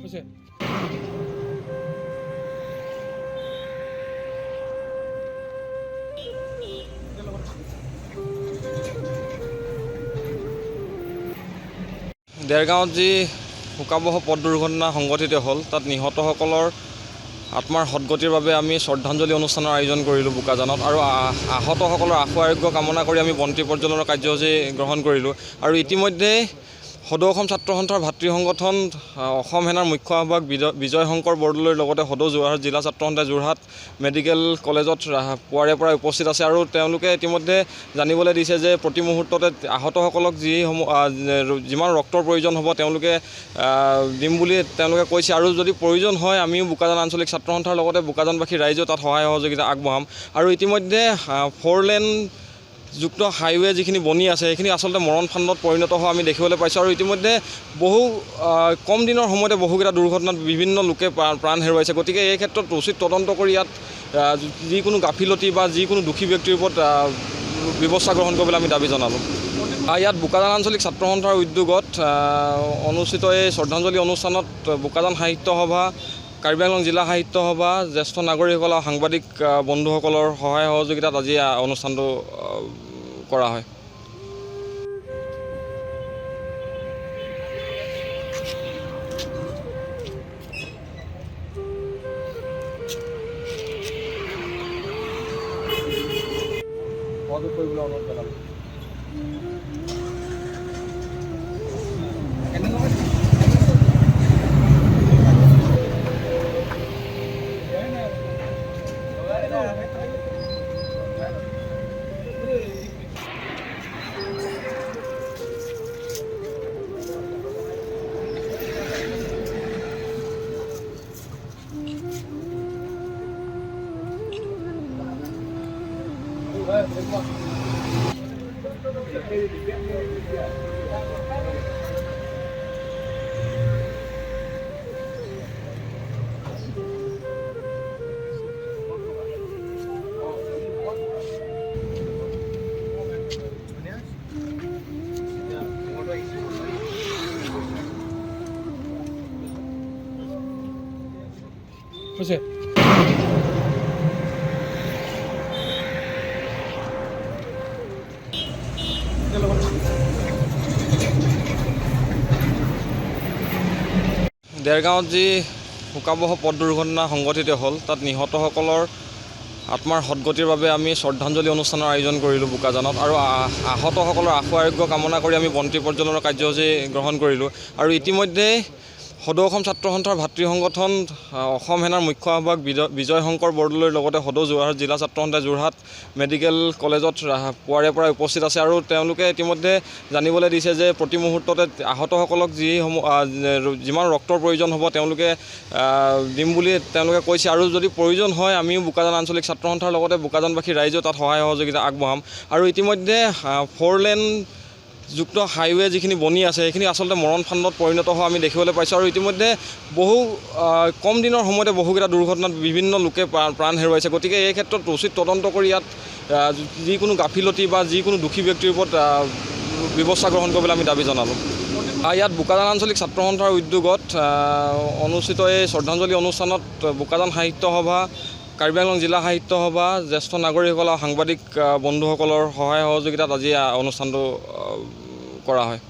হৈছে। দেৰগাঁৱত যি শোকাবহ পথ দুৰ্ঘটনা সংঘটিত হ'ল, তাত নিহতসকলৰ আত্মাৰ সদ্গতিৰ বাবে আমি শ্ৰদ্ধাঞ্জলি অনুষ্ঠানৰ আয়োজন কৰিলোঁ বোকাজানত, আৰু আহতসকলৰ আশু আৰোগ্য কামনা কৰি আমি বন্তি প্ৰজ্বলনৰ কাৰ্যসূচী গ্ৰহণ কৰিলোঁ। আৰু ইতিমধ্যে সদৌ অসম ছাত্ৰ সন্থাৰ ভাতৃ সংগঠন অসম সেনাৰ মুখ্য আহ্বায়ক বিজয় শংকৰ বৰদলৈৰ লগতে সদৌ যোৰহাট জিলা ছাত্ৰ সন্থাই যোৰহাট মেডিকেল কলেজত পুৱাৰে পৰা উপস্থিত আছে, আৰু তেওঁলোকে ইতিমধ্যে জানিবলৈ দিছে যে প্ৰতি মুহূৰ্ততে আহতসকলক যিমান ৰক্তৰ প্ৰয়োজন হ'ব তেওঁলোকে দিম বুলি তেওঁলোকে কৈছে, আৰু যদি প্ৰয়োজন হয় আমিও বোকাজান আঞ্চলিক ছাত্ৰ সন্থাৰ লগতে বোকাজানবাসী ৰাইজেও তাত সহায় সহযোগিতা আগবঢ়াম। আৰু ইতিমধ্যে 4 লেন যুক্ত হাইৱে যিখিনি বনি আছে সেইখিনি আচলতে মৰণ ফান্দত পৰিণত হোৱা আমি দেখিবলৈ পাইছোঁ। আৰু ইতিমধ্যে বহু কম দিনৰ সময়তে বহুকেইটা দুৰ্ঘটনাত বিভিন্ন লোকে প্ৰাণ হেৰুৱাইছে। গতিকে এই ক্ষেত্ৰত উচিত তদন্ত কৰি ইয়াত যিকোনো গাফিলতি বা যিকোনো দোষী ব্যক্তিৰ ওপৰত ব্যৱস্থা গ্ৰহণ কৰিবলৈ আমি দাবী জনালোঁ। ইয়াত বোকাজান আঞ্চলিক ছাত্ৰ সন্থাৰ উদ্যোগত অনুষ্ঠিত এই শ্ৰদ্ধাঞ্জলি অনুষ্ঠানত বোকাজান সাহিত্য সভা, কাৰ্বি আংলং জিলা সাহিত্য সভা, জ্যেষ্ঠ নাগৰিকসকল আৰু সাংবাদিক বন্ধুসকলৰ সহায় সহযোগিতাত আজি অনুষ্ঠানটো কৰা হয়। হৈছে। দেৰগাঁৱত যি শোকাবহ পথ দুৰ্ঘটনা সংঘটিত হ'ল, তাত নিহতসকলৰ আত্মাৰ সদ্গতিৰ বাবে আমি শ্ৰদ্ধাঞ্জলি অনুষ্ঠানৰ আয়োজন কৰিলোঁ বোকাজানত, আৰু আহতসকলৰ আশু আৰোগ্য কামনা কৰি আমি বন্তি প্ৰজ্বলনৰ কাৰ্যসূচী গ্ৰহণ কৰিলোঁ। আৰু ইতিমধ্যে সদৌ অসম ছাত্ৰ সন্থাৰ ভাতৃ সংগঠন অসম সেনাৰ মুখ্য আহ্বায়ক বিজয় শংকৰ বৰদলৈৰ লগতে সদৌ যোৰহাট জিলা ছাত্ৰ সন্থাই যোৰহাট মেডিকেল কলেজত পুৱাৰে পৰা উপস্থিত আছে, আৰু তেওঁলোকে ইতিমধ্যে জানিবলৈ দিছে যে প্ৰতি মুহূৰ্ততে আহতসকলক যিমান ৰক্তৰ প্ৰয়োজন হ'ব তেওঁলোকে দিম বুলি তেওঁলোকে কৈছে, আৰু যদি প্ৰয়োজন হয় আমিও বোকাজান আঞ্চলিক ছাত্ৰ সন্থাৰ লগতে বোকাজানবাসী ৰাইজেও তাত সহায় সহযোগিতা আগবঢ়াম। আৰু ইতিমধ্যে 4 লেন যুক্ত হাইৱে যিখিনি বনি আছে সেইখিনি আচলতে মৰণ ফান্দত পৰিণত হোৱা আমি দেখিবলৈ পাইছোঁ। আৰু ইতিমধ্যে বহু কম দিনৰ সময়তে বহুকেইটা দুৰ্ঘটনাত বিভিন্ন লোকে প্ৰাণ হেৰুৱাইছে। গতিকে এই ক্ষেত্ৰত উচিত তদন্ত কৰি ইয়াত যিকোনো গাফিলতি বা যিকোনো দোষী ব্যক্তিৰ ওপৰত ব্যৱস্থা গ্ৰহণ কৰিবলৈ আমি দাবী জনালোঁ। ইয়াত বোকাজান আঞ্চলিক ছাত্ৰ সন্থাৰ উদ্যোগত অনুষ্ঠিত এই শ্ৰদ্ধাঞ্জলি অনুষ্ঠানত বোকাজান সাহিত্য সভা, কাৰ্বি আংলং জিলা সাহিত্য সভা, জ্যেষ্ঠ নাগৰিকসকল আৰু সাংবাদিক বন্ধুসকলৰ সহায় সহযোগিতাত আজি অনুষ্ঠানটো কৰা হয়।